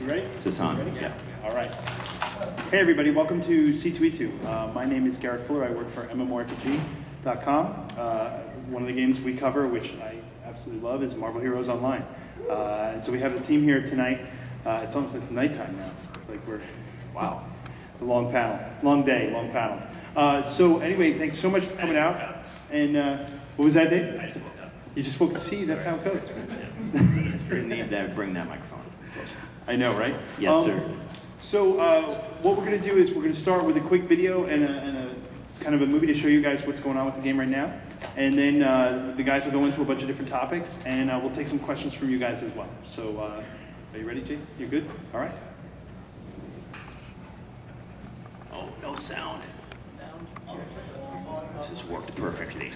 You ready? Is this on? Ready? Yeah. All right. Hey everybody, welcome to C2E2. My name is Garrett Fuller. I work for MMORPG.com. One of the games we cover, which I absolutely love, is Marvel Heroes Online. And so we have a team here tonight. It's nighttime now. It's like we're, wow, the long panel, long day, long panels. So anyway, thanks so much for coming out. And what was that, Dave? I just woke up. You just woke up. See, that's how it goes. You need to bring that microphone closer. I know, right? Yes, sir. So what we're going to do is we're going to start with a quick video and a kind of a movie to show you guys what's going on with the game right now. And then the guys will go into a bunch of different topics, and we'll take some questions from you guys as well. So are you ready, Jason? You're good? All right. Oh, no sound. This has worked perfectly.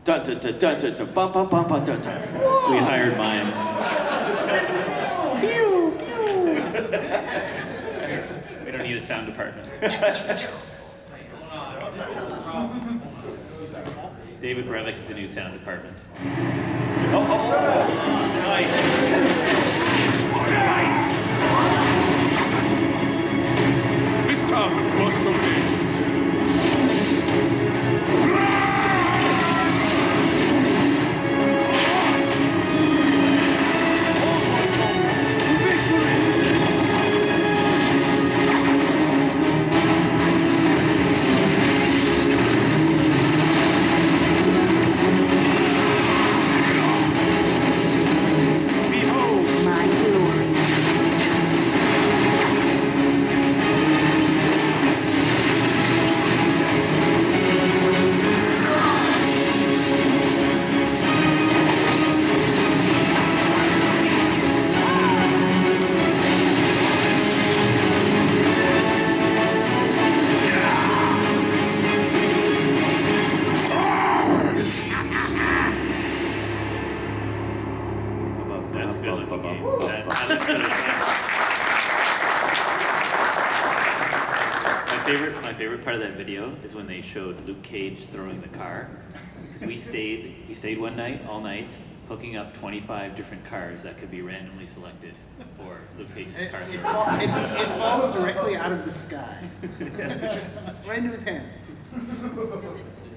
Dun, dun, dun, dun, dun, dun, bum, bum, bum, bum, dun, dun. We hired mimes. We don't need a sound department. David Brevik is the new sound department. Oh, nice. This time for some My favorite part of that video is when they showed Luke Cage throwing the car. Because we stayed one night, all night, hooking up 25 different cars that could be randomly selected for Luke Cage's car. It falls directly out of the sky, just right into his hands.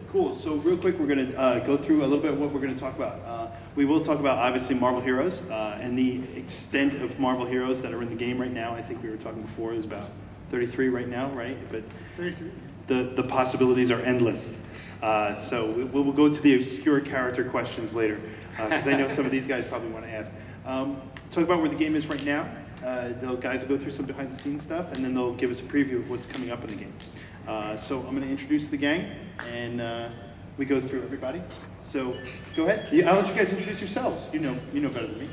Cool. So real quick, we're going to go through a little bit of what we're going to talk about. We will talk about, obviously, Marvel Heroes and the extent of Marvel Heroes that are in the game right now. I think we were talking before, there's about 33 right now, right? But 33. The possibilities are endless. So we'll go to the obscure character questions later, because I know some of these guys probably want to ask. Talk about where the game is right now. The guys will go through some behind-the-scenes stuff, and then they'll give us a preview of what's coming up in the game. So I'm going to introduce the gang, and we go through everybody. So go ahead. I'll let you guys introduce yourselves. You know better than me.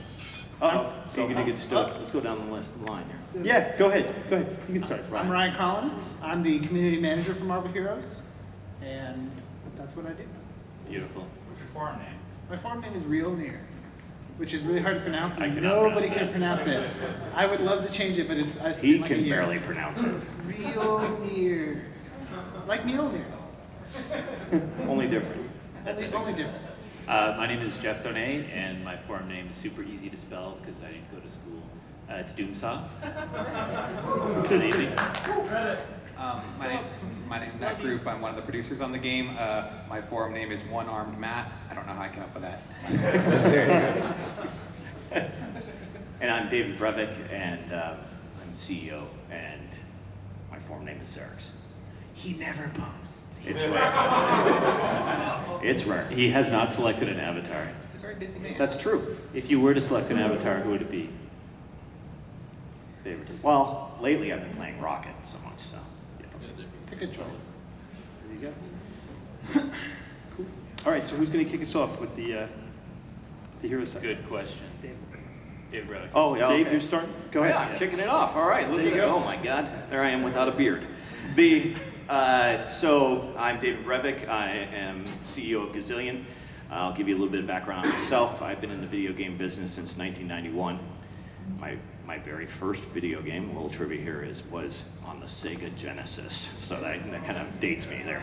So you can get stuck. Let's go down the line here. Yeah, go ahead. Go ahead. You can start. I'm Ryan Collins. I'm the community manager for Marvel Heroes, and that's what I do. Beautiful. What's your farm name? My farm name is Real Near, which is really hard to pronounce, I and cannot nobody pronounce can pronounce it. I would love to change it, but it's He been like a can year. barely pronounce it. Real Near. Like Mjolnir. Only different. Only different. My name is Jeff Donais, and my forum name is super easy to spell because I didn't go to school. It's Doomsaw. Good evening. My name's Matt Group. I'm one of the producers on the game. My forum name is One Armed Matt. I don't know how I came up with that. There you go. And I'm David Brevik, and I'm CEO, and my forum name is Zerx. He never posts. It's rare. It's rare. He has not selected an avatar. He's a very busy man. That's true. If you were to select an avatar, who would it be? Favoritism. Well, lately I've been playing Rocket so much, so. It's a good choice. There you go. Cool. All right, so who's going to kick us off with the hero set? Good question. Dave Brevik. Oh, yeah. Dave, Okay. you're starting? Go Oh, ahead. yeah, I'm kicking it off. All right, look There at you it. go. Oh my God, there I am without a beard. So I'm David Brevik. I am CEO of Gazillion. I'll give you a little bit of background on myself. I've been in the video game business since 1991. My very first video game, a little trivia here, was on the Sega Genesis, so that kind of dates me there.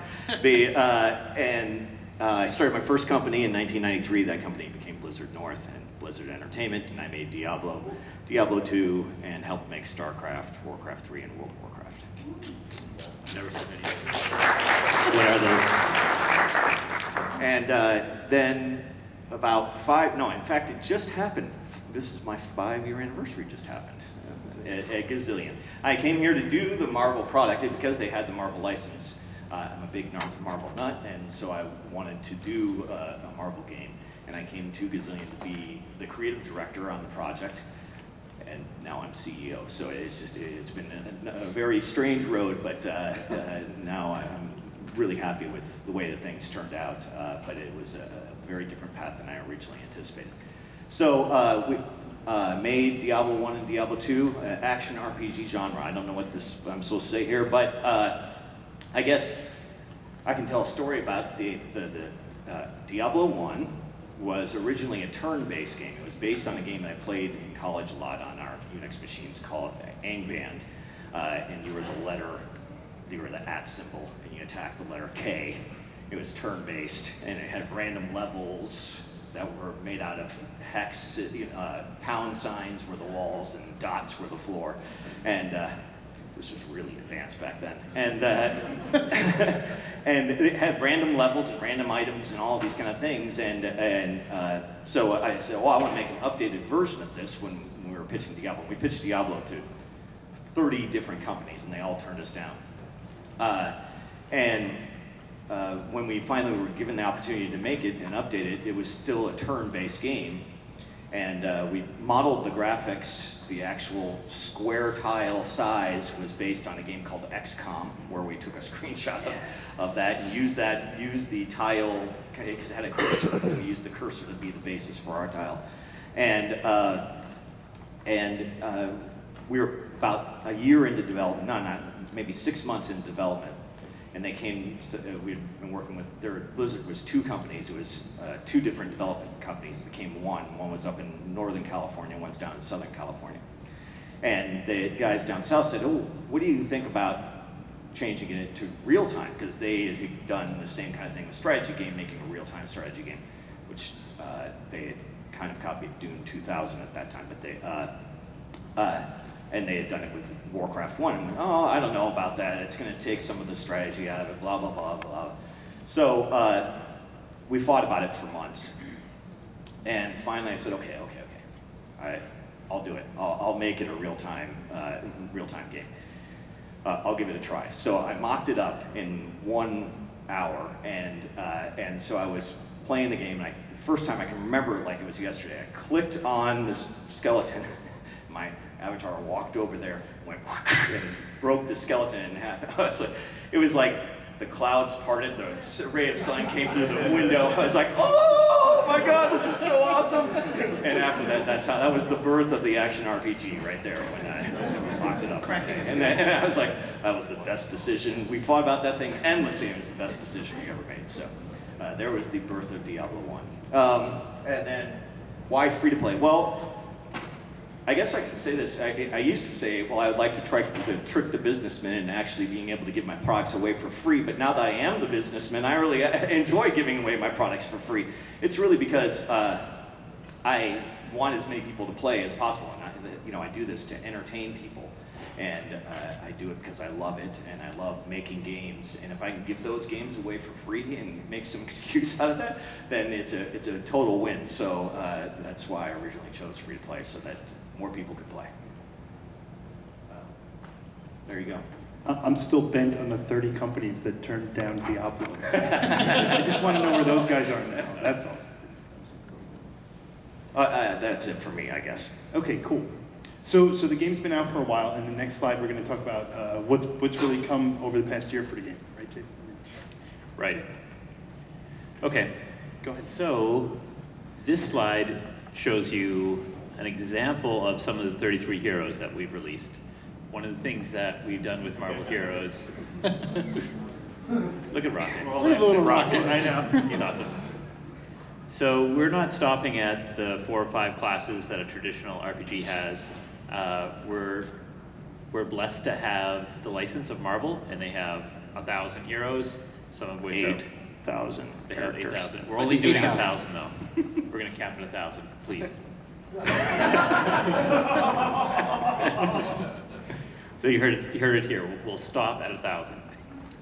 I started my first company in 1993. That company became Blizzard North, and Blizzard Entertainment, and I made Diablo, Diablo 2, and helped make StarCraft, Warcraft 3, and World of Warcraft. I've never seen any. What are those? And then about in fact, it just happened. This is my 5-year anniversary just happened at Gazillion. I came here to do the Marvel product because they had the Marvel license. I'm a big Marvel nut, and so I wanted to do a Marvel game. And I came to Gazillion to be the creative director on the project, and now I'm CEO. So it's been a very strange road, but now I'm really happy with the way that things turned out. But it was a very different path than I originally anticipated. So we made Diablo 1 and Diablo 2, action RPG genre. I don't know what I'm supposed to say here, but I guess I can tell a story about the Diablo 1 was originally a turn-based game. It was based on a game that I played in college a lot on our Unix machines called Angband. And you were the @ symbol, and you attacked the letter K. It was turn-based, and it had random levels that were made out of hex, pound signs were the walls, and dots were the floor. And this was really advanced back then. And and it had random levels and random items and all these kind of things. And so I said, well, I want to make an updated version of this when we were pitching Diablo. We pitched Diablo to 30 different companies, and they all turned us down. When we finally were given the opportunity to make it and update it, it was still a turn-based game. And we modeled the graphics. The actual square tile size was based on a game called XCOM, where we took a screenshot of that and used the tile, because it had a cursor. We used the cursor to be the basis for our tile. And we were about a year into development, maybe 6 months into development. And they came, we'd been working with, Blizzard was 2 companies. It was 2 different development companies. It became one. One was up in Northern California, one's down in Southern California. And the guys down south said, oh, what do you think about changing it to real time? Because they had done the same kind of thing with strategy game, making a real-time strategy game, which they had kind of copied Dune 2000 at that time, but and they had done it with Warcraft 1. And oh, I don't know about that. It's going to take some of the strategy out of it, blah, blah, blah, blah. So we fought about it for months. And finally I said, okay. I'll do it. I'll make it a real-time game. I'll give it a try. So I mocked it up in 1 hour. And so I was playing the game. And the first time I can remember it like it was yesterday. I clicked on this skeleton. My avatar walked over there, went and broke the skeleton in half. It was like the clouds parted, the ray of sun came through the window. I was like, oh my God, this is so awesome! And after that, that was the birth of the action RPG right there when I locked it up. And I was like, that was the best decision. We fought about that thing endlessly, and it was the best decision we ever made. So there was the birth of Diablo 1. And then, why free to play? Well, I guess I can say this. I used to say, well, I would like to try to trick the businessman into actually being able to give my products away for free. But now that I am the businessman, I really enjoy giving away my products for free. It's really because I want as many people to play as possible. And I do this to entertain people. And I do it because I love it, and I love making games. And if I can give those games away for free and make some excuse out of that, then it's a total win. So that's why I originally chose free to play, so that more people could play. There you go. I'm still bent on the 30 companies that turned down Diablo. I just want to know where those guys are now. That's all. That's it for me, I guess. Okay, cool. So the game's been out for a while, and the next slide we're going to talk about what's really come over the past year for the game, right, Jason? Right. Okay. Go ahead. So this slide shows you an example of some of the 33 heroes that we've released. One of the things that we've done with Marvel Heroes. Look at Rocket. Look at the little Rocket, I know. He's awesome. So we're not stopping at the 4 or 5 classes that a traditional RPG has. We're blessed to have the license of Marvel, and they have 1,000 heroes, some of which 8,000 they have characters. 8,000. We're only doing 1,000 though. We're going to cap it at 1,000, please. So you heard it here. We'll stop at 1,000.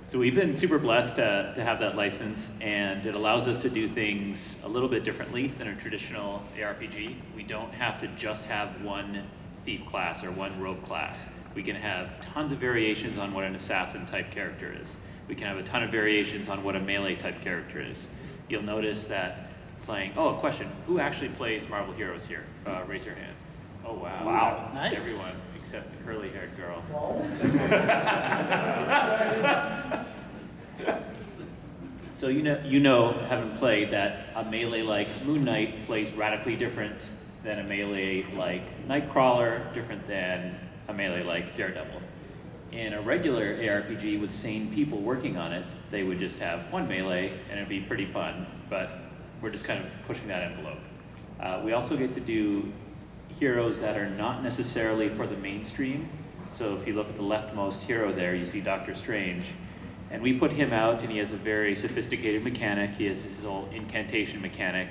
So we've been super blessed to have that license, and it allows us to do things a little bit differently than a traditional ARPG. We don't have to just have one thief class or one rogue class. We can have tons of variations on what an assassin type character is. We can have a ton of variations on what a melee type character is. You'll notice that playing, oh, a question, who actually plays Marvel Heroes here? Raise your hands. Oh, wow. Wow. Nice. Everyone, except the curly-haired girl. So you know, having played, that a melee like Moon Knight plays radically different than a melee like Nightcrawler, different than a melee like Daredevil. In a regular ARPG with sane people working on it, they would just have one melee and it'd be pretty fun, but we're just kind of pushing that envelope. We also get to do heroes that are not necessarily for the mainstream. So if you look at the leftmost hero there, you see Doctor Strange. And we put him out, and he has a very sophisticated mechanic. He has his whole incantation mechanic.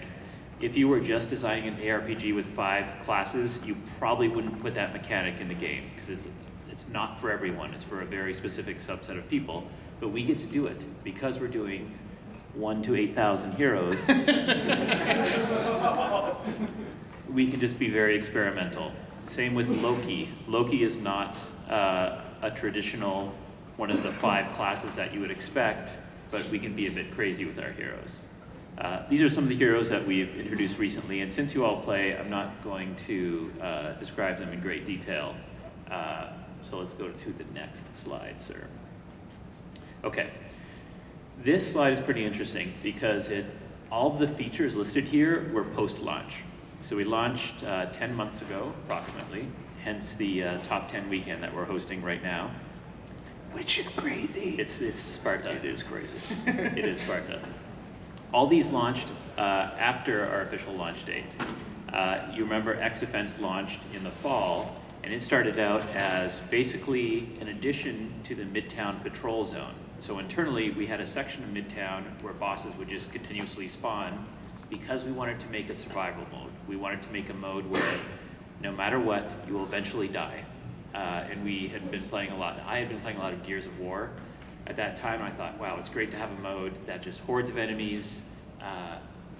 If you were just designing an ARPG with 5 classes, you probably wouldn't put that mechanic in the game, because it's not for everyone. It's for a very specific subset of people. But we get to do it because we're doing 1 to 8,000 heroes. We can just be very experimental. Same with Loki. Loki is not a traditional one of the 5 classes that you would expect, but we can be a bit crazy with our heroes. These are some of the heroes that we've introduced recently, and since you all play, I'm not going to describe them in great detail. So let's go to the next slide, sir. Okay. This slide is pretty interesting because all of the features listed here were post-launch. So we launched 10 months ago, approximately, hence the top 10 weekend that we're hosting right now. Which is crazy. It's Sparta. It is crazy. It is Sparta. All these launched after our official launch date. You remember X Defense launched in the fall, and it started out as basically an addition to the Midtown Patrol Zone. So internally, we had a section of Midtown where bosses would just continuously spawn because we wanted to make a survival mode. We wanted to make a mode where no matter what, you will eventually die. And we had been playing a lot. I had been playing a lot of Gears of War. At that time, I thought, wow, it's great to have a mode that just hordes of enemies.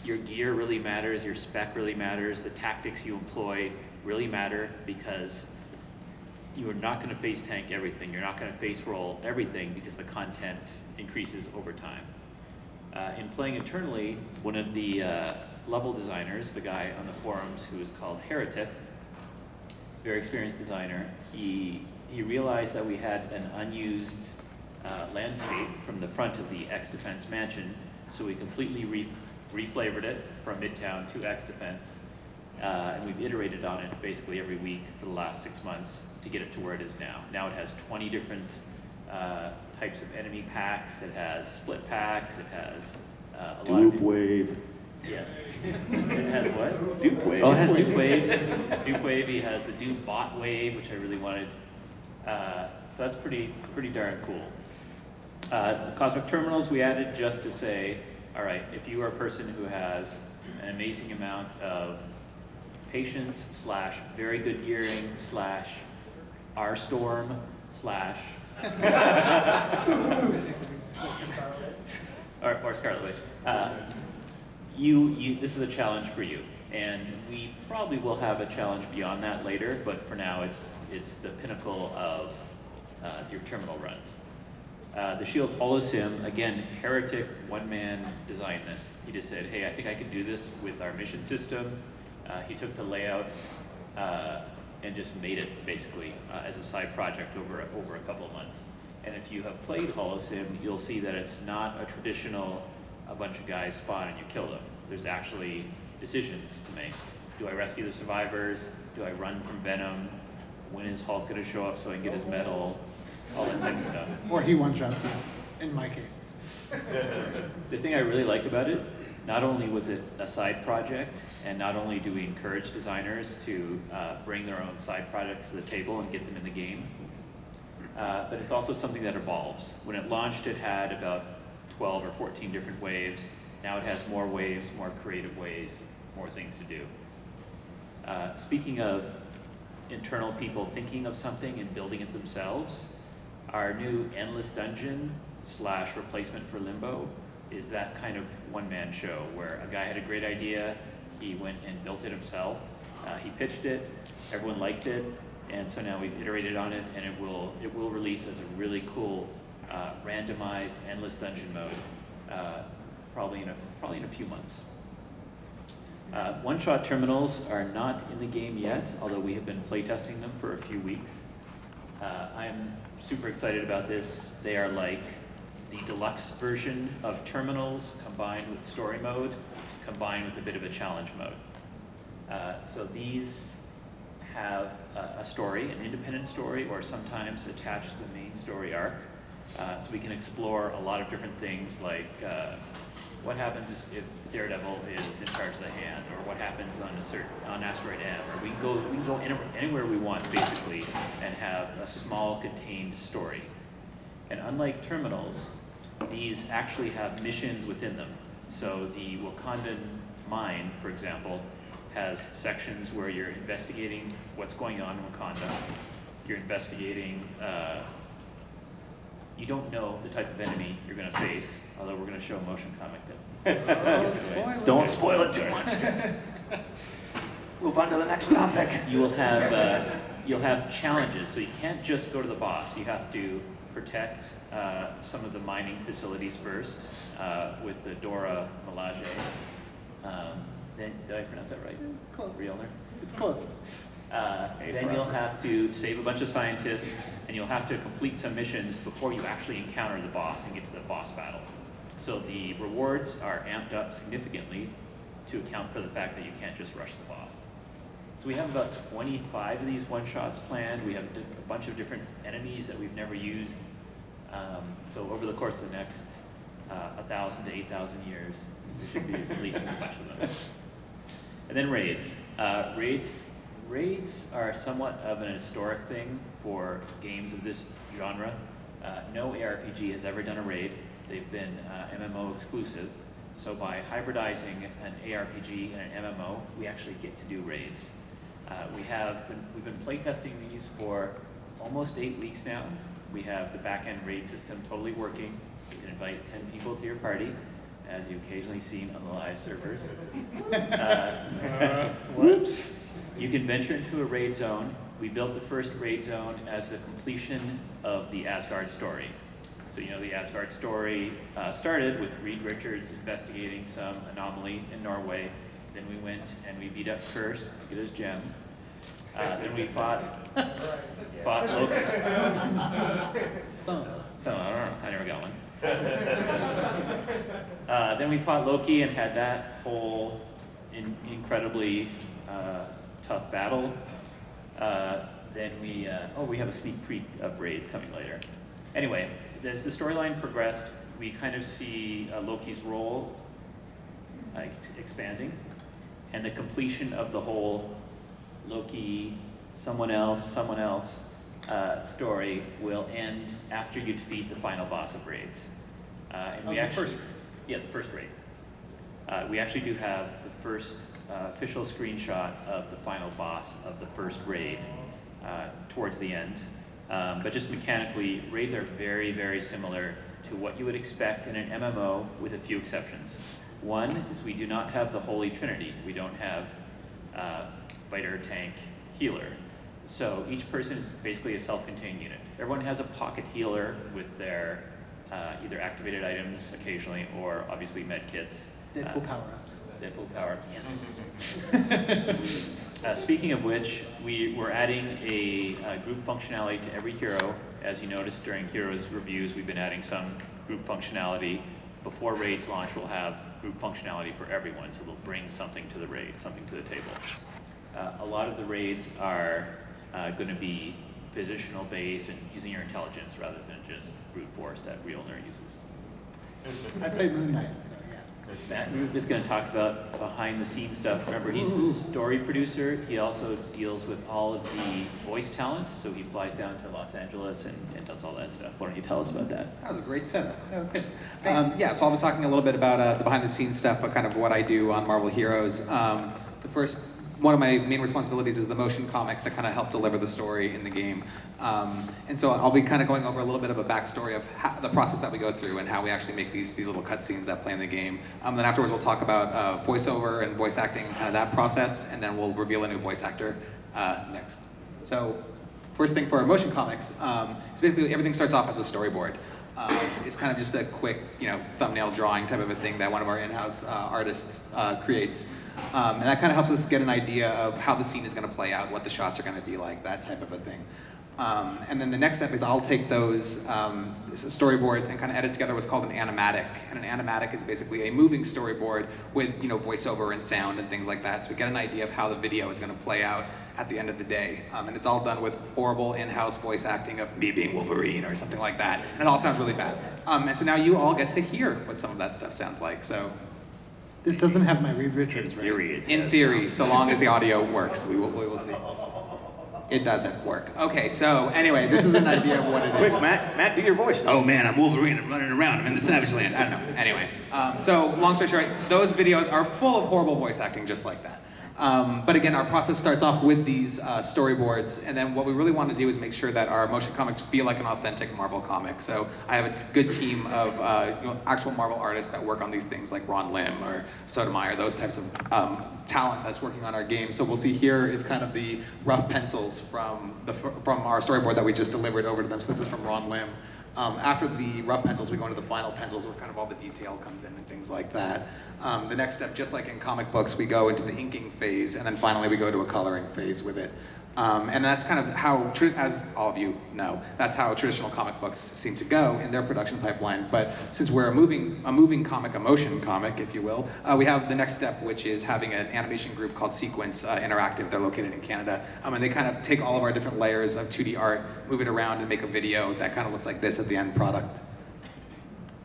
Your gear really matters, your spec really matters, the tactics you employ really matter, because you are not going to face tank everything. You're not going to face roll everything because the content increases over time. In playing internally, one of the level designers, the guy on the forums who is called Heretic, very experienced designer, he realized that we had an unused landscape from the front of the X Defense mansion, so we completely reflavored it from Midtown to X Defense, and we've iterated on it basically every week for the last 6 months to get it to where it is now. Now it has 20 different types of enemy packs, it has split packs, it has a lot of... Dupe Wave. Yeah. It has what? Dupe Wave. Oh, it has Dupe Wave. Dupe Wave. He has the Dupe Bot Wave, which I really wanted. So that's pretty darn cool. Cosmic Terminals we added just to say, all right, if you are a person who has an amazing amount of patience / very good gearing / R-Storm / or Scarlet Witch, this is a challenge for you, and we probably will have a challenge beyond that later, but for now it's the pinnacle of your terminal runs. The Shield Holosim, again, Heretic one-man designed this. He just said, hey, I think I can do this with our mission system. He took the layout and just made it basically as a side project over a couple of months. And if you have played Holosim, you'll see that it's not a traditional, a bunch of guys spawn and you kill them. There's actually decisions to make. Do I rescue the survivors? Do I run from Venom? When is Hulk going to show up so I can get his medal? All that type of stuff. Or he one-shots you, in my case. The thing I really like about it, not only was it a side project, and not only do we encourage designers to bring their own side projects to the table and get them in the game, but it's also something that evolves. When it launched, it had about 12 or 14 different waves. Now it has more waves, more creative ways, more things to do. Speaking of internal people thinking of something and building it themselves, our new Endless Dungeon / replacement for Limbo is that kind of one-man show where a guy had a great idea, he went and built it himself, he pitched it, everyone liked it, and so now we've iterated on it, and it will release as a really cool randomized endless dungeon mode, probably in a few months. One-shot terminals are not in the game yet, although we have been playtesting them for a few weeks. I'm super excited about this. They are like the deluxe version of terminals combined with story mode, combined with a bit of a challenge mode. So these have a story, an independent story, or sometimes attached to the main story arc. So we can explore a lot of different things like what happens if Daredevil is in charge of the hand, or what happens on Asteroid M, or we can go anywhere we want basically and have a small contained story. And unlike terminals, these actually have missions within them. So the Wakandan mine, for example, has sections where you're investigating what's going on in Wakanda. You're investigating, you don't know the type of enemy you're going to face, although we're going to show a motion comic that. Don't spoil it too much. Move on to the next topic. You'll have challenges, so you can't just go to the boss. You have to protect some of the mining facilities first with the Dora Milaje. Then, did I pronounce that right? It's close. Realner? It's close. Then you'll have to save a bunch of scientists, and you'll have to complete some missions before you actually encounter the boss and get to the boss battle. So the rewards are amped up significantly to account for the fact that you can't just rush the boss. So we have about 25 of these one-shots planned. We have a bunch of different enemies that we've never used. So over the course of the next 1,000 to 8,000 years, we should be releasing a bunch of them. And then raids. Raids are somewhat of an historic thing for games of this genre. No ARPG has ever done a raid. They've been MMO exclusive. So by hybridizing an ARPG and an MMO, we actually get to do raids. We've been playtesting these for almost 8 weeks now. We have the back-end raid system totally working. You can invite 10 people to your party, as you've occasionally seen on the live servers. Whoops. You can venture into a raid zone. We built the first raid zone as the completion of the Asgard story. So you know the Asgard story started with Reed Richards investigating some anomaly in Norway. Then we went and we beat up Curse to get his gem. Then we fought Loki. Some of those. So I don't know, I never got one. Then we fought Loki and had that whole incredibly tough battle. Then we have a sneak peek of raids coming later. Anyway, as the storyline progressed, we kind of see Loki's role expanding, and the completion of the whole Loki, someone else story will end after you defeat the final boss of raids. The first raid. We actually do have the first official screenshot of the final boss of the first raid towards the end. But just mechanically, raids are very, very similar to what you would expect in an MMO with a few exceptions. One is we do not have the Holy Trinity. We don't have fighter, tank, healer. So each person is basically a self-contained unit. Everyone has a pocket healer with their either activated items occasionally or obviously med kits. Deadpool power-ups. Deadpool power-ups, yes. Speaking of which, we're adding a group functionality to every hero. As you noticed during Heroes reviews, we've been adding some group functionality. Before raids launch, we'll have group functionality for everyone, so they'll bring something to the raid, something to the table. A lot of the raids are going to be positional based and using your intelligence rather than just brute force that Realner uses. I played Moon Knight, so yeah. Matt is going to talk about behind the scenes stuff. Remember, he's the story producer. He also deals with all of the voice talent, so he flies down to Los Angeles and does all that stuff. Why don't you tell us about that? That was a great setup. That was good. So I'll be talking a little bit about the behind-the-scenes stuff, kind of what I do on Marvel Heroes. The first one of my main responsibilities is the motion comics that kind of help deliver the story in the game. And so I'll be kind of going over a little bit of a backstory of the process that we go through and how we actually make these little cutscenes that play in the game. Then afterwards we'll talk about voiceover and voice acting, kind of that process, and then we'll reveal a new voice actor next. So first thing for our motion comics, is basically everything starts off as a storyboard. It's kind of just a quick, thumbnail drawing type of a thing that one of our in-house artists creates. And that kind of helps us get an idea of how the scene is going to play out, what the shots are going to be like, that type of a thing. And then the next step is I'll take those storyboards and kind of edit together what's called an animatic. And an animatic is basically a moving storyboard with voiceover and sound and things like that. So we get an idea of how the video is going to play out at the end of the day. And it's all done with horrible in-house voice acting of me being Wolverine or something like that. And it all sounds really bad. And so now you all get to hear what some of that stuff sounds like. So This doesn't have my Reed Richards, right? in theory, so long as the audio works, we will see. It doesn't work. Okay, so anyway, this is an idea of what it is. Quick, Matt, do your voice. Oh man, I'm Wolverine, I'm running around, I'm in the Savage Land. I don't know. Anyway, so long story short, those videos are full of horrible voice acting just like that. But again, our process starts off with these storyboards, and then what we really want to do is make sure that our motion comics feel like an authentic Marvel comic. So I have a good team of actual Marvel artists that work on these things, like Ron Lim or Sotomayor, those types of talent that's working on our game. So we'll see here is kind of the rough pencils from our storyboard that we just delivered over to them. So this is from Ron Lim. After the rough pencils, we go into the final pencils where kind of all the detail comes in and things like that. The next step, just like in comic books, we go into the inking phase, and then finally we go to a coloring phase with it. And that's kind of how, as all of you know, that's how traditional comic books seem to go in their production pipeline. But since we're a moving comic, a motion comic, if you will, we have the next step, which is having an animation group called Sequence Interactive. They're located in Canada. And they kind of take all of our different layers of 2D art, move it around, and make a video that kind of looks like this at the end product.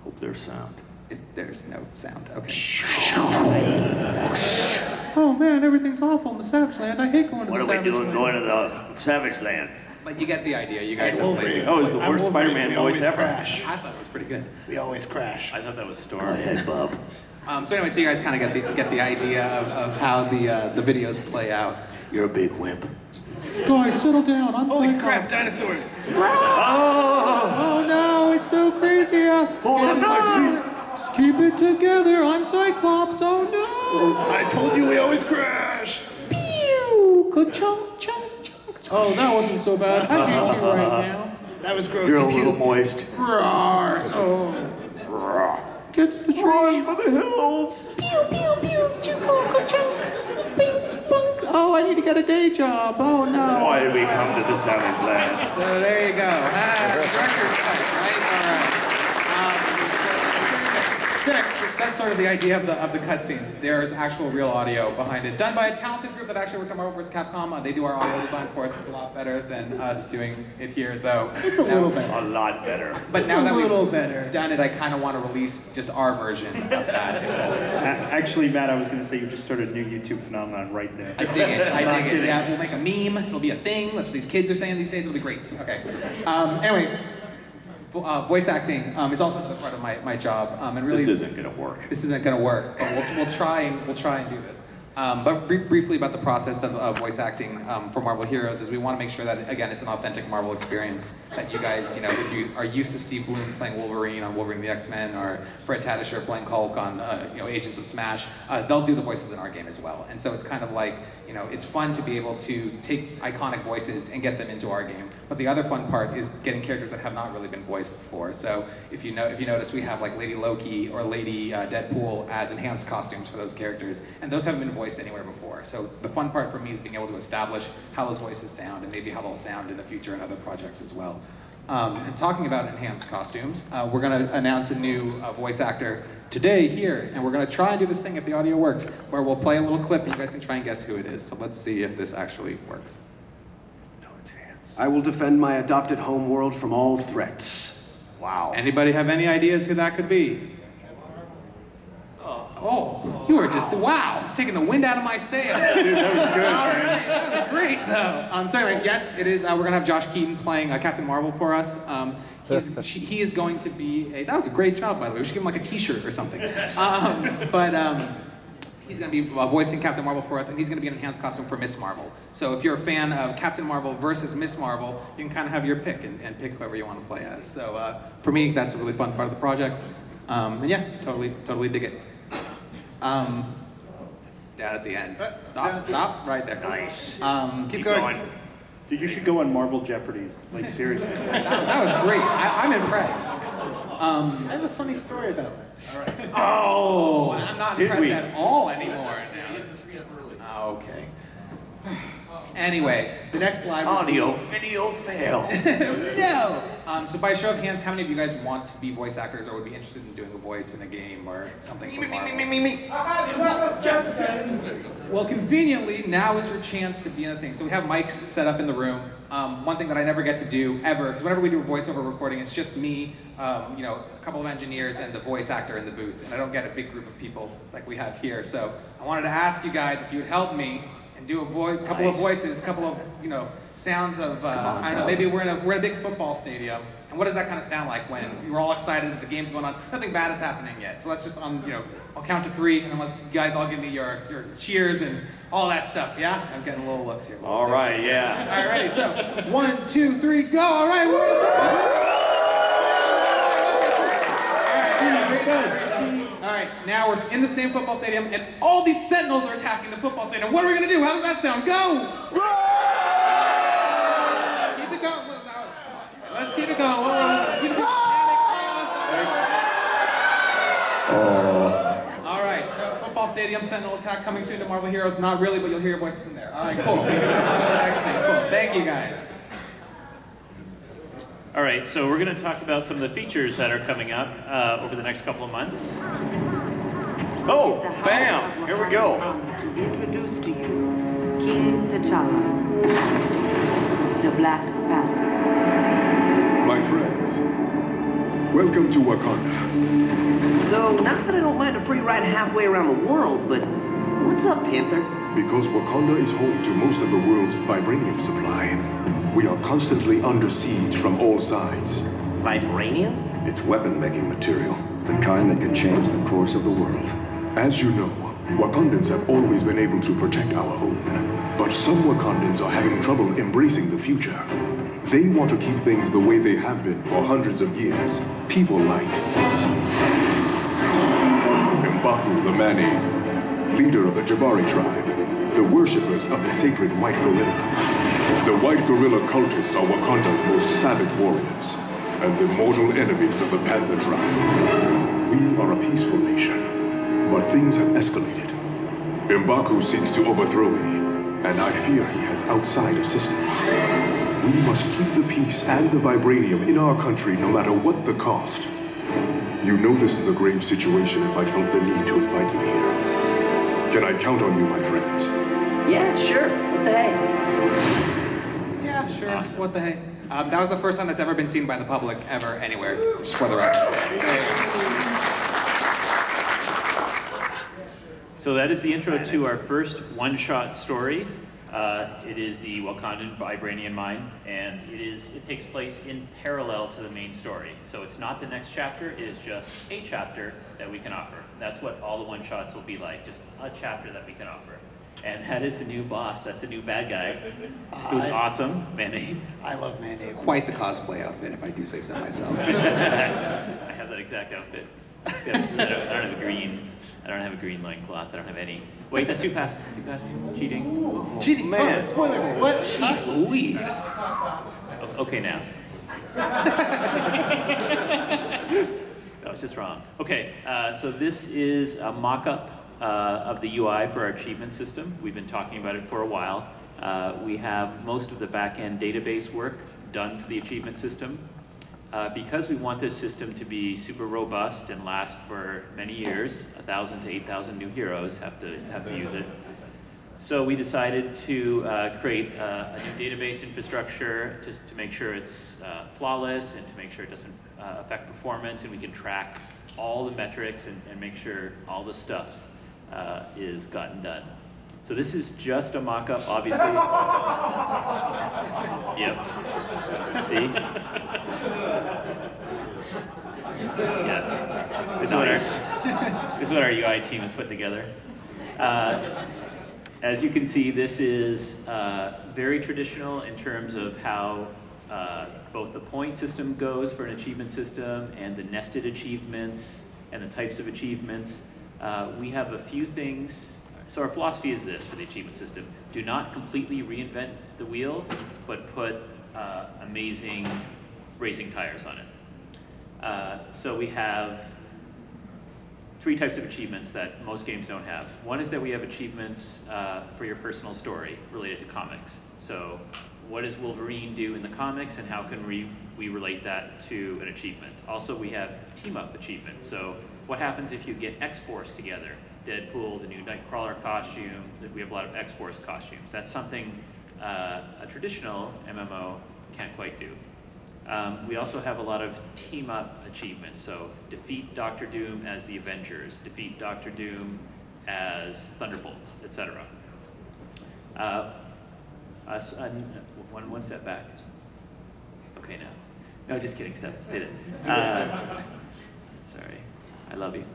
Hope there's sound. There's no sound. Okay. Oh man, everything's awful in the Savage Land. I hate going to the Savage Land. What are we doing going to the Savage Land? But you get the idea. You guys have played it. Oh, it was the worst Spider-Man voice ever. I thought it was pretty good. We always crash. I thought that was Storm. Go ahead, Bob. So anyway, so you guys kind of get the idea of how the videos play out. You're a big wimp. Guys, settle down. I'm Holy Cyclops. crap, dinosaurs! Oh no, it's so crazy. Hold on to my seat. Keep it together. I'm Cyclops. Oh no. I told you we always crash! Pew! Ka-chunk, chunk, chunk. Oh, that wasn't so bad. I hate you right now. That was gross. You're a You little puked. moist. Get the Run for the hills. Pew, pew, pew. Chunk, ka-chunk. Bing, bunk. Oh, I need to get a day job. Oh no. Why did we come to the Savage Land? So there you go. Director's cut, right? All right. So that's sort of the idea of the cutscenes. There's actual real audio behind it, done by a talented group that actually worked on Marvel vs. Capcom. They do our audio design for us. It's a lot better than us doing it here, though. It's a little better. A lot better. But It's now a that little we've better. done it, I kind of want to release just our version of that. Actually, Matt, I was going to say you just started a new YouTube phenomenon right there. I dig it. I Not dig it. kidding. Yeah, we'll make a meme. It'll be a thing. That's what these kids are saying these days. It'll be great. Okay. Anyway, voice acting is also another part of my job. And really, This isn't gonna work. This isn't going to work, but we'll try and do this. But briefly about the process of voice acting for Marvel Heroes is we want to make sure that, again, it's an authentic Marvel experience. That you guys, if you are used to Steve Bloom playing Wolverine on Wolverine and the X-Men, or Fred Tatasciore playing Hulk on Agents of Smash, they'll do the voices in our game as well. And so it's kind of like, it's fun to be able to take iconic voices and get them into our game. But the other fun part is getting characters that have not really been voiced before. So if you notice, we have like Lady Loki or Lady Deadpool as enhanced costumes for those characters, and those haven't been voiced anywhere before. So the fun part for me is being able to establish how those voices sound, and maybe how they'll sound in the future in other projects as well. And talking about enhanced costumes, we're going to announce a new voice actor today here, and we're going to try and do this thing if the audio works, where we'll play a little clip and you guys can try and guess who it is. So let's see if this actually works. I will defend my adopted home world from all threats. Wow. Anybody have any ideas who that could be? Oh, you are just, wow, taking the wind out of my sails. Dude, that was good. All right, that was great, though. So anyway, yes, it is. We're gonna have Josh Keaton playing Captain Marvel for us. He is going to be that was a great job, by the way. We should give him like a T-shirt or something. He's going to be voicing Captain Marvel for us, and he's going to be in an enhanced costume for Miss Marvel. So if you're a fan of Captain Marvel versus Miss Marvel, you can kind of have your pick and pick whoever you want to play as. So for me, that's a really fun part of the project. And yeah, totally dig it. Down at the end. Stop, right there. Nice. Keep going. Dude, you should go on Marvel Jeopardy. Like, seriously. That was great. I'm impressed. I have a funny story about that. Oh, I'm not impressed at all anymore now. Okay. Anyway, the next slide. Audio, video fail. No. So by show of hands, how many of you guys want to be voice actors or would be interested in doing a voice in a game or something? Me. Well, conveniently, now is your chance to be in the thing. So we have mics set up in the room. One thing that I never get to do ever, because whenever we do a voiceover recording, it's just me, a couple of engineers, and the voice actor in the booth. And I don't get a big group of people like we have here. So I wanted to ask you guys if you would help me and do a couple of voices, a couple of sounds of I don't know. Maybe we're in a big football stadium. And what does that kind of sound like when you're all excited that the game's going on? Nothing bad is happening yet. So let's just I'll count to 3, and I'll let you guys all give me your cheers and all that stuff. Yeah, I'm getting a little looks here. All right, yeah. All right, ready? So 1, 2, 3, go. All right. All right, now we're in the same football stadium, and all these sentinels are attacking the football stadium. What are we gonna do? How does that sound? Go! Keep it going. Let's keep it going. Keep it going. All right, so football stadium, sentinel attack coming soon to Marvel Heroes. Not really, but you'll hear your voices in there. All right, cool. Next thing, cool. Thank you, guys. All right, so we're going to talk about some of the features that are coming up over the next couple of months. Oh, bam! Here we go. To introduce to you King T'Challa, the Black Panther. My friends, welcome to Wakanda. So, not that I don't mind a free ride halfway around the world, but what's up, Panther? Because Wakanda is home to most of the world's vibranium supply, we are constantly under siege from all sides. Vibranium? It's weapon-making material, the kind that can change the course of the world. As you know, Wakandans have always been able to protect our home. But some Wakandans are having trouble embracing the future. They want to keep things the way they have been for hundreds of years. People like M'Baku the Man-Ape, leader of the Jabari tribe, the worshippers of the sacred white gorilla. The white gorilla cultists are Wakanda's most savage warriors, and the mortal enemies of the Panther tribe. We are a peaceful nation, but things have escalated. M'Baku seeks to overthrow me, and I fear he has outside assistance. We must keep the peace and the vibranium in our country no matter what the cost. You know this is a grave situation if I felt the need to invite you here. Can I count on you, my friends? Yeah, sure. What the heck? Yeah, sure. Awesome. What the heck? That was the first time that's ever been seen by the public, ever, anywhere. Just for the record. So that is the intro to our first one-shot story. It is the Wakandan Vibranium Mine, and it takes place in parallel to the main story. So it's not the next chapter, it is just a chapter that we can offer. That's what all the one-shots will be like, just a chapter that we can offer. And that is the new boss, that's the new bad guy, who's awesome, Man-Ape. I love Man-Ape. Quite the cosplay outfit, if I do say so myself. I have that exact outfit. Except I don't have a green. I don't have a green loincloth. I don't have any. Wait, that's too fast. Too fast. Cheating. Cheating, man. Spoiler. What? Jeez Louise. Okay, now. That was just wrong. Okay, so this is a mock-up of the UI for our achievement system. We've been talking about it for a while. We have most of the back-end database work done for the achievement system. Because we want this system to be super robust and last for many years, 1,000 to 8,000 new heroes have to use it. So we decided to create a new database infrastructure just to make sure it's flawless and to make sure it doesn't affect performance, and we can track all the metrics and make sure all the stuffs is gotten done. So this is just a mock-up, obviously. Yep. See? Yes. This is what our UI team has put together. As you can see, this is very traditional in terms of how both the point system goes for an achievement system and the nested achievements and the types of achievements. We have a few things. So our philosophy is this for the achievement system: do not completely reinvent the wheel, but put amazing racing tires on it. So we have 3 types of achievements that most games don't have. One is that we have achievements for your personal story related to comics. So what does Wolverine do in the comics, and how can we relate that to an achievement? Also, we have team-up achievements. So what happens if you get X-Force together? Deadpool, the new Nightcrawler costume, we have a lot of X-Force costumes. That's something a traditional MMO can't quite do. We also have a lot of team-up achievements, so defeat Doctor Doom as the Avengers, defeat Doctor Doom as Thunderbolts, etc. One step back. Okay, no, just kidding, stay there. Sorry, I love you.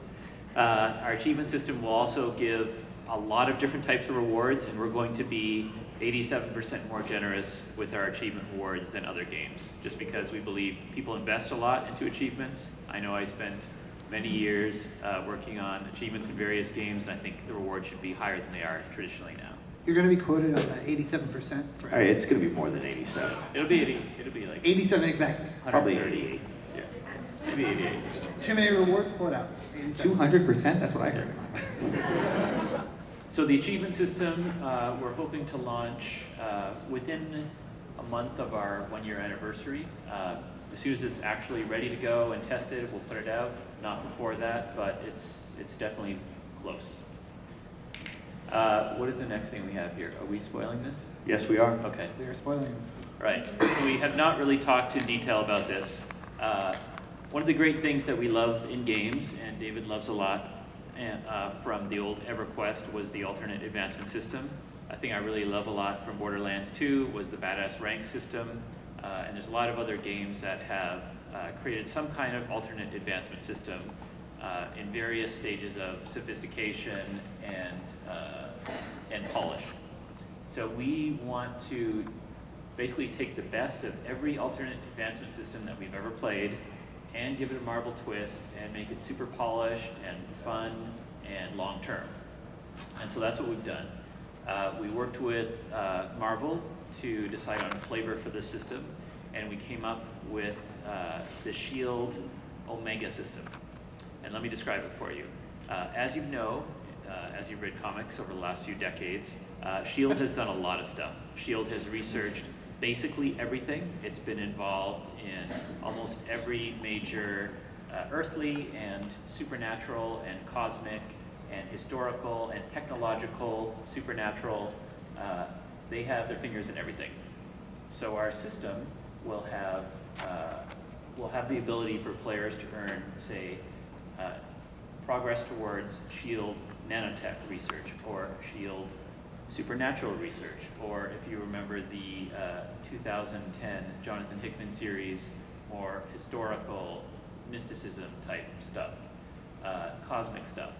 Our achievement system will also give a lot of different types of rewards, and we're going to be 87% more generous with our achievement rewards than other games, just because we believe people invest a lot into achievements. I know I spent many years working on achievements in various games, and I think the rewards should be higher than they are traditionally now. You're going to be quoted on that 87%? All right, it's going to be more than 87. It'll be 80. It'll be like 87 exactly. Probably 88. Yeah, maybe 88. Too many rewards, pull it out. 200%? That's what I heard. So the achievement system, we're hoping to launch within a month of our 1-year anniversary. As soon as it's actually ready to go and tested, we'll put it out. Not before that, but it's definitely close. What is the next thing we have here? Are we spoiling this? Yes, we are. Okay. They're spoiling this. Right. We have not really talked in detail about this. One of the great things that we love in games, and David loves a lot, from the old EverQuest, was the alternate advancement system. A thing I really love a lot from Borderlands 2 was the badass rank system, and there's a lot of other games that have created some kind of alternate advancement system in various stages of sophistication and polish. So we want to basically take the best of every alternate advancement system that we've ever played and give it a Marvel twist and make it super polished and fun and long-term. And so that's what we've done. We worked with Marvel to decide on flavor for this system, and we came up with the SHIELD Omega system. And let me describe it for you. As you know, as you've read comics over the last few decades, SHIELD has done a lot of stuff. SHIELD has researched basically everything. It's been involved in almost every major earthly and supernatural and cosmic and historical and technological supernatural. They have their fingers in everything. So our system will have the ability for players to earn, say, progress towards SHIELD nanotech research or SHIELD supernatural research, or if you remember the 2010 Jonathan Hickman series, more historical mysticism type stuff, cosmic stuff.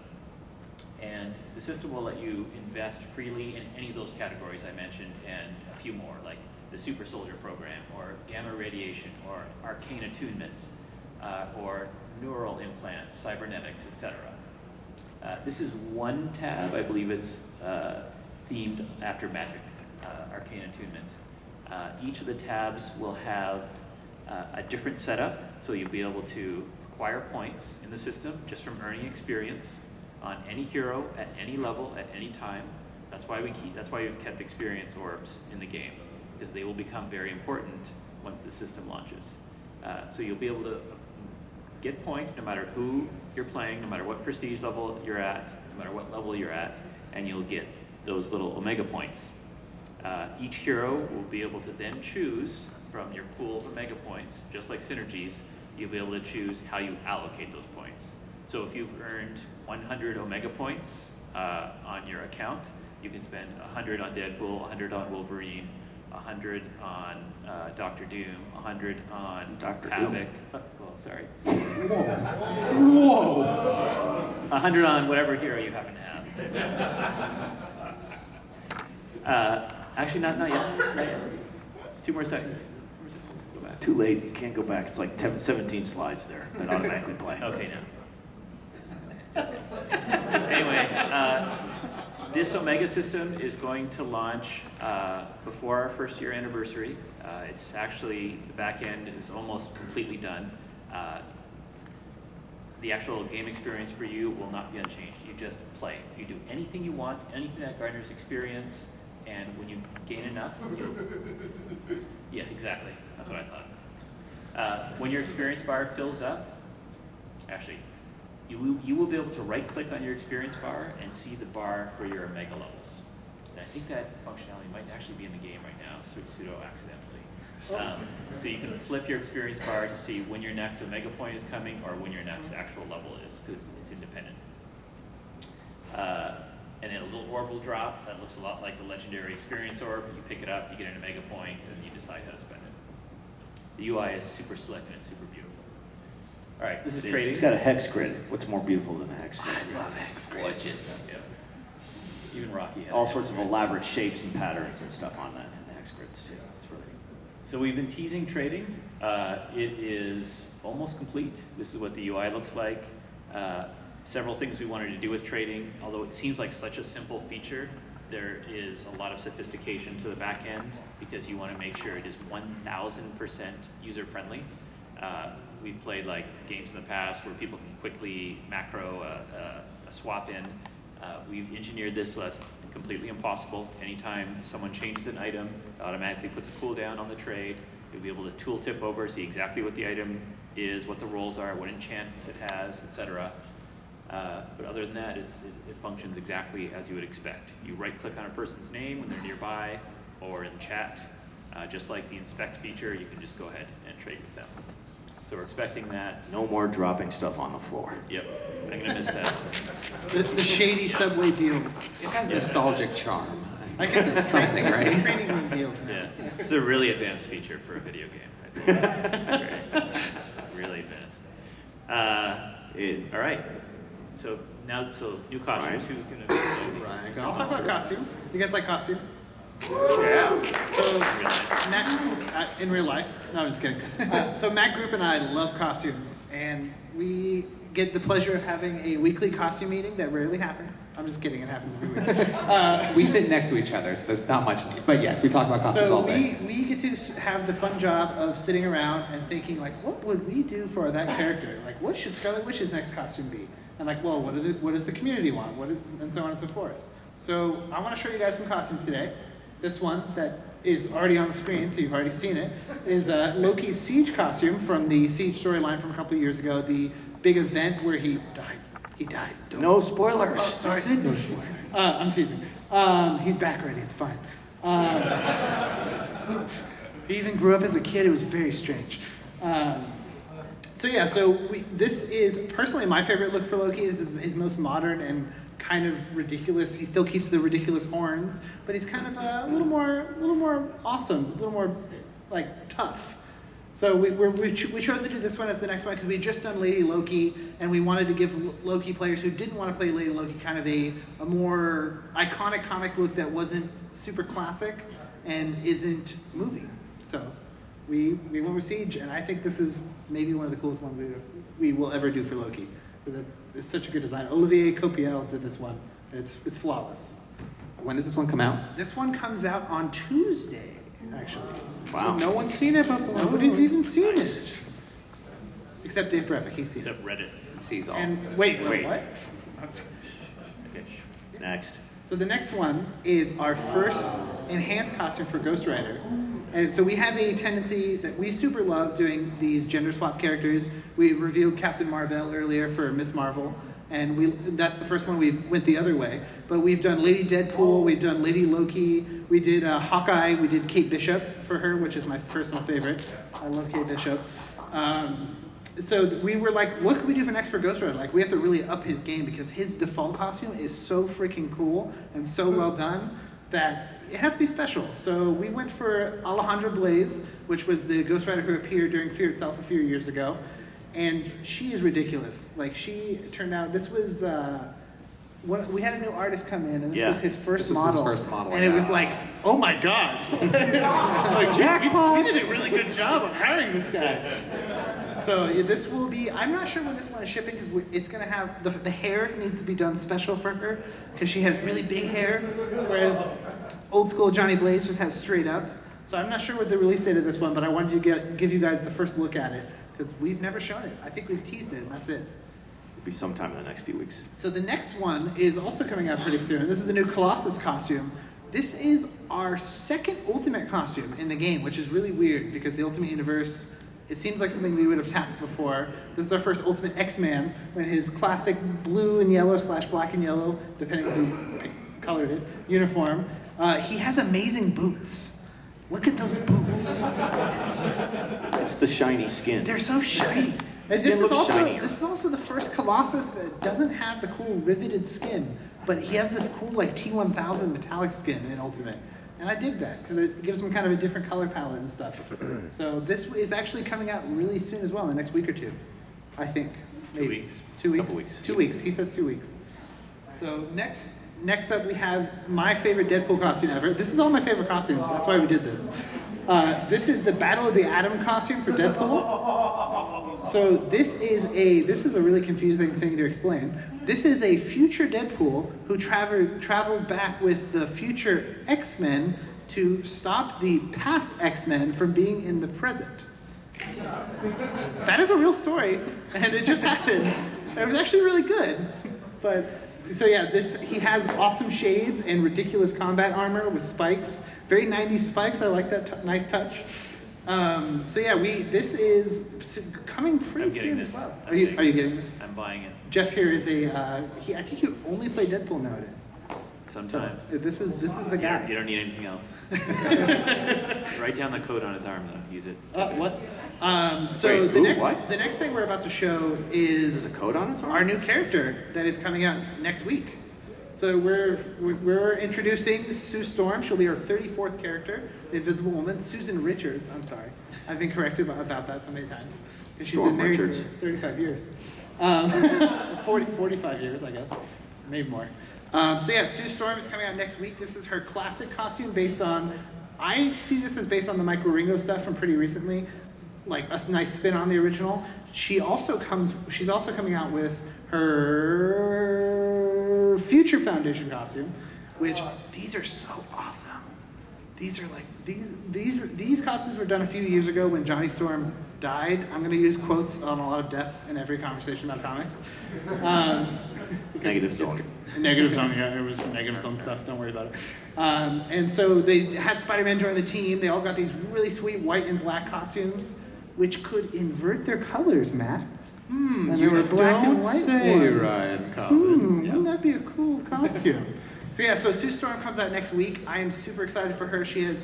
And the system will let you invest freely in any of those categories I mentioned and a few more, like the Super Soldier program, or gamma radiation, or arcane attunements, or neural implants, cybernetics, etc. This is one tab. I believe it's themed after magic, arcane attunement. Each of the tabs will have a different setup, so you'll be able to acquire points in the system just from earning experience on any hero at any level at any time. That's why we've kept experience orbs in the game, because they will become very important once the system launches. So you'll be able to get points no matter who you're playing, no matter what prestige level you're at, no matter what level you're at, and you'll get those little Omega points. Each hero will be able to then choose from your pool of Omega points, just like synergies. You'll be able to choose how you allocate those points. So if you've earned 100 Omega points on your account, you can spend 100 on Deadpool, 100 on Wolverine, 100 on Doctor Doom, 100 on Dr. Havoc. Doom. Oh, sorry. Whoa. 100 on whatever hero you happen to have. Actually, not yet. Not yet. 2 more seconds. Go back. Too late, you can't go back. It's like 17 slides there that automatically play. Okay, now. Anyway, this Omega system is going to launch before our first year anniversary. It's actually, the back end is almost completely done. The actual game experience for you will not be unchanged. You just play. You do anything you want, anything that garners experience, and when you gain enough, yeah, exactly. That's what I thought. When your experience bar fills up, actually, you will be able to right-click on your experience bar and see the bar for your Omega levels. And I think that functionality might actually be in the game right now, pseudo accidentally. So you can flip your experience bar to see when your next Omega point is coming or when your next actual level is, because it's independent. And then a little orb will drop that looks a lot like the legendary experience orb. You pick it up, you get an Omega point, and then you decide how to spend it. The UI is super slick and it's super beautiful. All right, this is trading. It's got a hex grid. What's more beautiful than a hex grid? I love hex grids. Gorgeous. Yeah. Even Rocky had All hex sorts of grid. elaborate shapes and patterns and stuff on that, and the hex grids too. It's really So we've been teasing trading. It is almost complete. This is what the UI looks like. Several things we wanted to do with trading. Although it seems like such a simple feature, there is a lot of sophistication to the back end because you want to make sure it is 1000% user-friendly. We've played like games in the past where people can quickly macro a swap in. We've engineered this so that's completely impossible. Anytime someone changes an item, it automatically puts a cooldown on the trade. You'll be able to tooltip over, see exactly what the item is, what the rolls are, what enchants it has, etc. But other than that, it functions exactly as you would expect. You right-click on a person's name when they're nearby or in chat. Just like the inspect feature, you can just go ahead and trade with them. So we're expecting that. no more dropping stuff on the floor. Yep, I'm gonna miss that. The shady subway deals. It has nostalgic charm. I guess it's something, right? It's training room deals now. Yeah, it's a really advanced feature for a video game. I think. Really advanced. All right. So now, new costumes. Who's gonna? I'll talk about costumes. You guys like costumes? Yeah. So, Matt, in real life, no, I'm just kidding. So Matt Group and I love costumes, and we get the pleasure of having a weekly costume meeting that rarely happens. I'm just kidding, it happens every week. We sit next to each other, so there's not much need. But yes, we talk about costumes all So day. we get to have the fun job of sitting around and thinking, like, what would we do for that character? Like, what should Scarlet Witch's next costume be? And like, well, what does the community want? And so on and so forth. So I want to show you guys some costumes today. This one that is already on the screen, so you've already seen it, is Loki's Siege costume from the Siege storyline from a couple of years ago, the big event where he died. He died. No spoilers. Oh, sorry. I said no spoilers. I'm teasing. He's back already, it's fine. He even grew up as a kid, it was very strange. This is personally my favorite look for Loki. Is his most modern and kind of ridiculous. He still keeps the ridiculous horns, but he's kind of a little more awesome, a little more like tough. So we chose to do this one as the next one because we had just done Lady Loki, and we wanted to give Loki players who didn't want to play Lady Loki kind of a more iconic comic look that wasn't super classic and isn't movie. So we went with Siege, and I think this is maybe one of the coolest ones we will ever do for Loki. Because it's such a good design. Olivier Copiel did this one, and it's flawless. When does this one come out? This one comes out on Tuesday, actually. Wow. So no one's seen it, but nobody's even seen it. Except Dave Brevik, he's seen it. Except Reddit. Sees all. And wait, Wait. what? Okay. Next. So the next one is our first enhanced costume for Ghost Rider. And so we have a tendency that we super love doing these gender swap characters. We revealed Captain Marvel earlier for Miss Marvel, and that's the first one we went the other way. But we've done Lady Deadpool, we've done Lady Loki, we did Hawkeye, we did Kate Bishop for her, which is my personal favorite. I love Kate Bishop. So we were like, what can we do for next for Ghost Rider? Like, we have to really up his game because his default costume is so freaking cool and so well done that it has to be special. So we went for Alejandra Blaze, which was the Ghost Rider who appeared during Fear Itself a few years ago. And she is ridiculous. Like, she turned out, this was we had a new artist come in, and this Yeah. was his first This was model. his first model, and it yeah. was like, oh my god! Like, we did a really good job of hiring this guy. So yeah, this will be. I'm not sure when this one is shipping because it's gonna have the hair needs to be done special for her because she has really big hair, whereas old school Johnny Blaze just has straight up. So I'm not sure what the release date of this one, but I wanted to give you guys the first look at it because we've never shown it. I think we've teased it, and that's it. It'll be sometime in the next few weeks. So the next one is also coming out pretty soon. This is the new Colossus costume. This is our second Ultimate costume in the game, which is really weird because the Ultimate Universe, it seems like something we would have tapped before. This is our first Ultimate X-Man in his classic blue and yellow / black and yellow, depending on who colored it, uniform. He has amazing boots. Look at those boots. It's the shiny skin. They're so shiny. And Skin looks shinier. this is also the first Colossus that doesn't have the cool riveted skin, but he has this cool like T1000 metallic skin in Ultimate. And I dig that because it gives him kind of a different color palette and stuff. So this is actually coming out really soon as well, in the next week or two, I think. Maybe. 2 weeks. 2 weeks? Couple weeks. 2 weeks. He says 2 weeks. So next up we have my favorite Deadpool costume ever. This is all my favorite costumes. That's why we did this. This is the Battle of the Atom costume for Deadpool. So this is a really confusing thing to explain. This is a future Deadpool who traveled back with the future X-Men to stop the past X-Men from being in the present. That is a real story, and it just happened. It was actually really good. But so yeah, he has awesome shades and ridiculous combat armor with spikes. Very 90s spikes. I like that nice touch. So yeah, this is coming pretty soon as well. Are you getting this? I'm buying it. Jeff here is I think you only play Deadpool nowadays. Sometimes. So this is the guy. You don't need anything else. Write down the code on his arm, though. Use it. What? Wait, the next thing we're about to show is There's a code on his arm? our new character that is coming out next week. So we're introducing Sue Storm. She'll be our 34th character, the Invisible Woman. Susan Richards. I'm sorry, I've been corrected about that so many times. She's Storm been married Richards. for 35 years. 45 years, I guess, maybe more. So yeah, Sue Storm is coming out next week. This is her classic costume based on. I see this as based on the Michael Ringo stuff from pretty recently, like a nice spin on the original. She's also coming out with her Future Foundation costume, which these are so awesome. These are like these costumes were done a few years ago when Johnny Storm died. I'm going to use quotes on a lot of deaths in every conversation about comics. Negative zone. Negative zone, yeah, it was negative zone stuff, don't worry about it. And so they had Spider-Man join the team. They all got these really sweet white and black costumes, which could invert their colors, Matt. And there were black and white ones. Ryan Collins. Wouldn't that be a cool costume? So yeah, so Sue Storm comes out next week. I am super excited for her. She has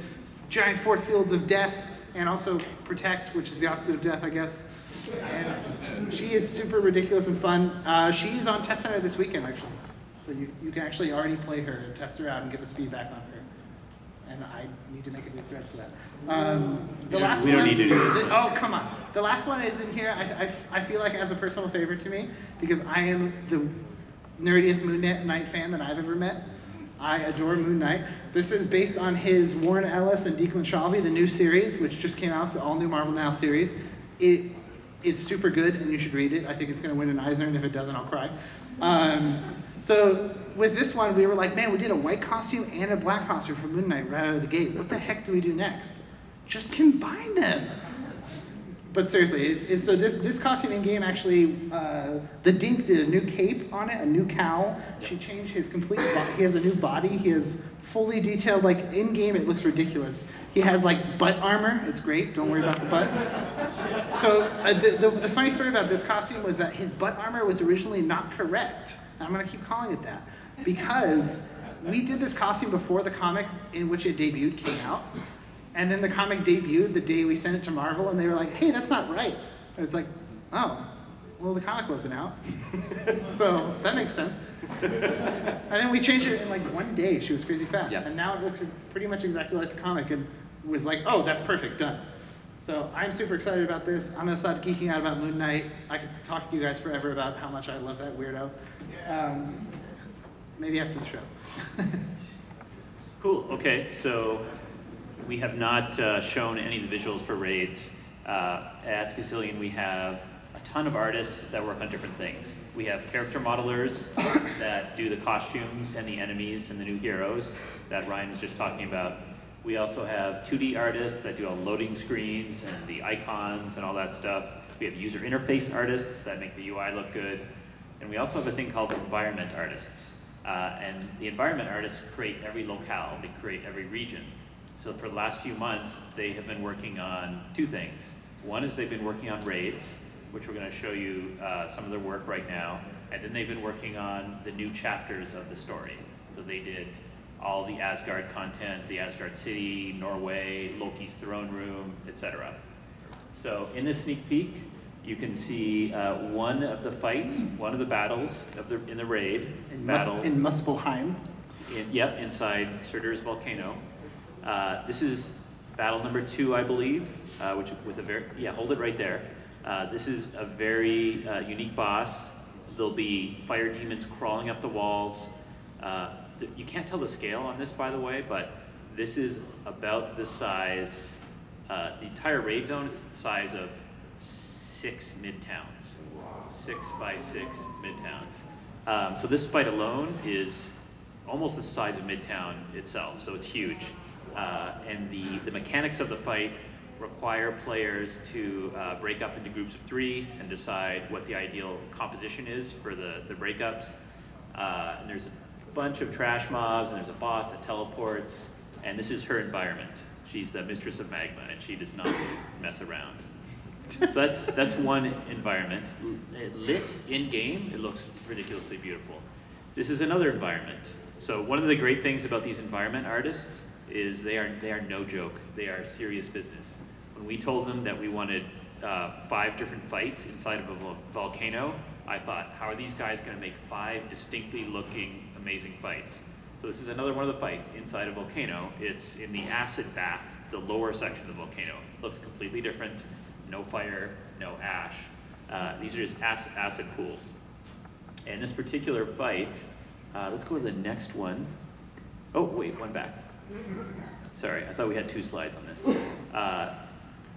giant force fields of death and also protect, which is the opposite of death, I guess. And she is super ridiculous and fun. She is on Test Center this weekend, actually. So you can actually already play her and test her out and give us feedback on her. And I need to make a new thread for that. The last we one. don't need to do this. Oh, come on. The last one is in here. I feel like as a personal favorite to me because I am the nerdiest Moon Knight fan that I've ever met. I adore Moon Knight. This is based on his Warren Ellis and Declan Shalvey, the new series, which just came out, the all-new Marvel Now series. It is super good, and you should read it. I think it's going to win an Eisner, and if it doesn't, I'll cry. So with this one, we were like, man, we did a white costume and a black costume for Moon Knight right out of the gate. What the heck do we do next? Just combine them. But seriously, so this costume in game actually, the Dink did a new cape on it, a new cowl. She changed his complete body. He has a new body. He is fully detailed. Like in game, it looks ridiculous. He has like butt armor. It's great. Don't worry about the butt. So the funny story about this costume was that his butt armor was originally not correct. And I'm gonna keep calling it that because we did this costume before the comic in which it debuted came out. And then the comic debuted the day we sent it to Marvel, and they were like, hey, that's not right. And it's like, oh, well, the comic wasn't out. So that makes sense. And then we changed it in like one day. She was crazy fast. Yep. And now it looks pretty much exactly like the comic and was like, oh, that's perfect, done. So I'm super excited about this. I'm going to stop geeking out about Moon Knight. I could talk to you guys forever about how much I love that weirdo. Maybe after the show. Cool. Okay, so we have not shown any of the visuals for raids. At Gazillion, we have a ton of artists that work on different things. We have character modelers that do the costumes and the enemies and the new heroes that Ryan was just talking about. We also have 2D artists that do all loading screens and the icons and all that stuff. We have user interface artists that make the UI look good. And we also have a thing called environment artists. And the environment artists create every locale, they create every region. So for the last few months, they have been working on two things. One is they've been working on raids, which we're going to show you some of their work right now. And then they've been working on the new chapters of the story. So they did all the Asgard content, the Asgard city, Norway, Loki's throne room, etc. So in this sneak peek, you can see one of the fights, one of the battles in the raid. In Muspelheim. Yep, inside Surtur's volcano. This is battle number 2, I believe, which with a very, hold it right there. This is a very unique boss. There'll be fire demons crawling up the walls. You can't tell the scale on this, by the way, but this is about the size, the entire raid zone is the size of 6 midtowns. 6 by 6 midtowns. So this fight alone is almost the size of Midtown itself, so it's huge. And the mechanics of the fight require players to break up into groups of 3 and decide what the ideal composition is for the breakups. And there's a bunch of trash mobs, and there's a boss that teleports, and this is her environment. She's the mistress of magma, and she does not mess around. So that's one environment. Lit in-game, it looks ridiculously beautiful. This is another environment. So one of the great things about these environment artists is they are no joke. They are serious business. When we told them that we wanted 5 different fights inside of a volcano, I thought, how are these guys going to make 5 distinctly looking amazing fights? So this is another one of the fights inside a volcano. It's in the acid bath, the lower section of the volcano. It looks completely different. No fire, no ash. These are just acid pools. And this particular fight, let's go to the next one. Oh, wait, one back. Sorry, I thought we had 2 slides on this.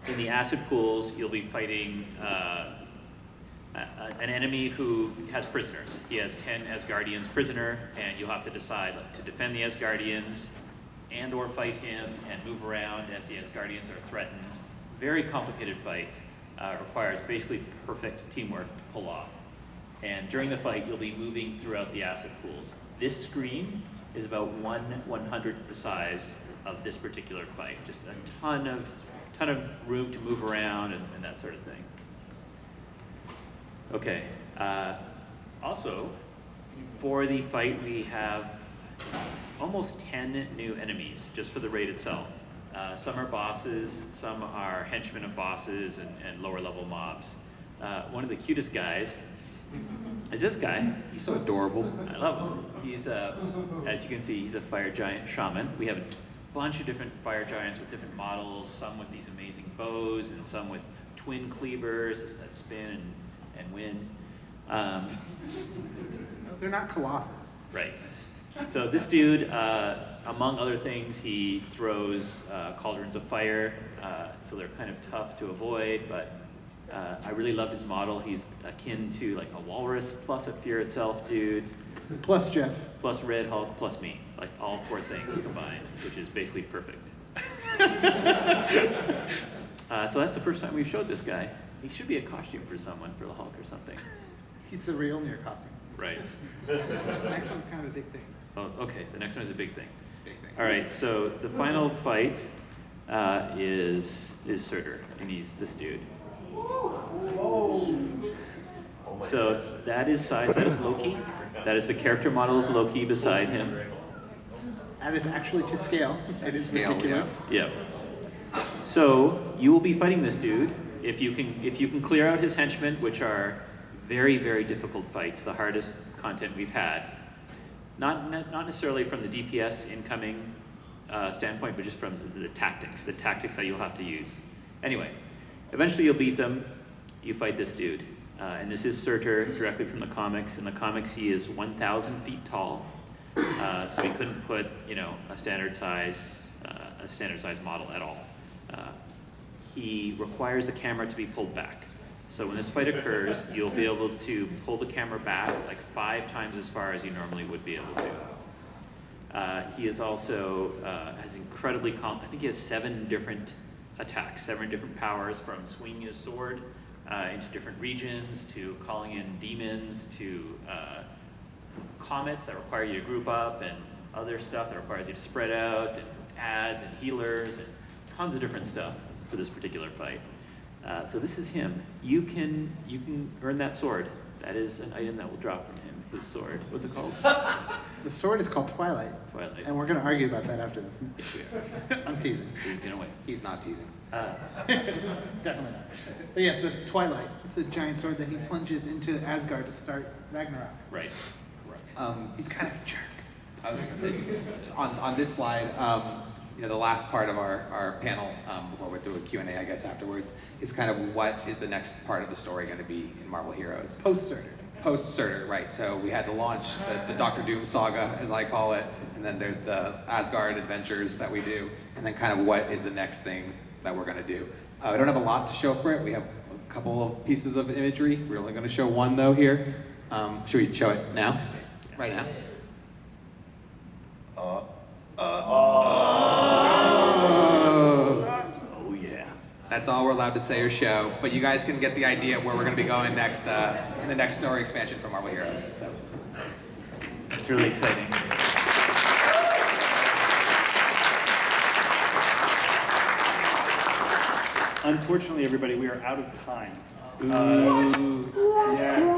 In the acid pools, you'll be fighting an enemy who has prisoners. He has 10 Asgardians prisoner, and you'll have to decide to defend the Asgardians and or fight him and move around as the Asgardians are threatened. Very complicated fight. Requires basically perfect teamwork to pull off. And during the fight, you'll be moving throughout the acid pools. This screen is about 1/100th the size of this particular fight. Just a ton of room to move around and that sort of thing. Okay. Also, for the fight, we have almost 10 new enemies just for the raid itself. Some are bosses, some are henchmen of bosses and lower level mobs. One of the cutest guys is this guy. He's so adorable. I love him. He's, as you can see, he's a fire giant shaman. We have a bunch of different fire giants with different models, some with these amazing bows and some with twin cleavers that spin and win. They're not colossus. Right. So this dude, among other things, he throws cauldrons of fire, so they're kind of tough to avoid, but I really loved his model. He's akin to like a walrus plus a fear itself dude. Plus Jeff. Plus Red Hulk, plus me. Like all 4 things combined, which is basically perfect. So that's the first time we've showed this guy. He should be a costume for someone, for the Hulk or something. He's the real near costume. Right. The next one's kind of a big thing. Oh, okay, the next one is a big thing. Big thing. All right, so the final fight is Surtur, and he's this dude. So that is Loki. That is the character model of Loki beside him. That is actually to scale. It is ridiculous. Yep. So you will be fighting this dude. If you can clear out his henchmen, which are very, very difficult fights, the hardest content we've had. Not necessarily from the DPS incoming standpoint, but just from the tactics that you'll have to use. Anyway, eventually you'll beat them. You fight this dude. And this is Surtur, directly from the comics. In the comics, he is 1,000 feet tall. So we couldn't put, a standard size model at all. He requires the camera to be pulled back. So when this fight occurs, you'll be able to pull the camera back like 5 times as far as you normally would be able to. He is also has incredibly I think he has 7 different attacks, 7 different powers, from swinging his sword into different regions, to calling in demons, to comets that require you to group up, and other stuff that requires you to spread out, and ads and healers, and tons of different stuff for this particular fight. So this is him. You can earn that sword. That is an item that will drop from him. His sword. What's it called? The sword is called Twilight. Twilight. And we're going to argue about that after this. Yes, we are. I'm teasing. In a way. He's not teasing. Definitely not. But yes, that's Twilight. It's a giant sword that he plunges into Asgard to start Ragnarok. Right. He's kind of a jerk. I was gonna say, on this slide, the last part of our panel, before we do a Q&A, I guess, afterwards, is kind of what is the next part of the story going to be in Marvel Heroes. Post-Sorcerer. Post-Sorcerer, right. So we had the launch, the Doctor Doom saga, as I call it, and then there's the Asgard adventures that we do, and then kind of what is the next thing that we're going to do. We don't have a lot to show for it. We have a couple of pieces of imagery. We're only going to show one, though, here. Should we show it now? Right now? Oh yeah. That's all we're allowed to say or show, but you guys can get the idea of where we're going to be going next in the next story expansion for Marvel Heroes. So. It's really exciting. Unfortunately, everybody, we are out of time. Yeah.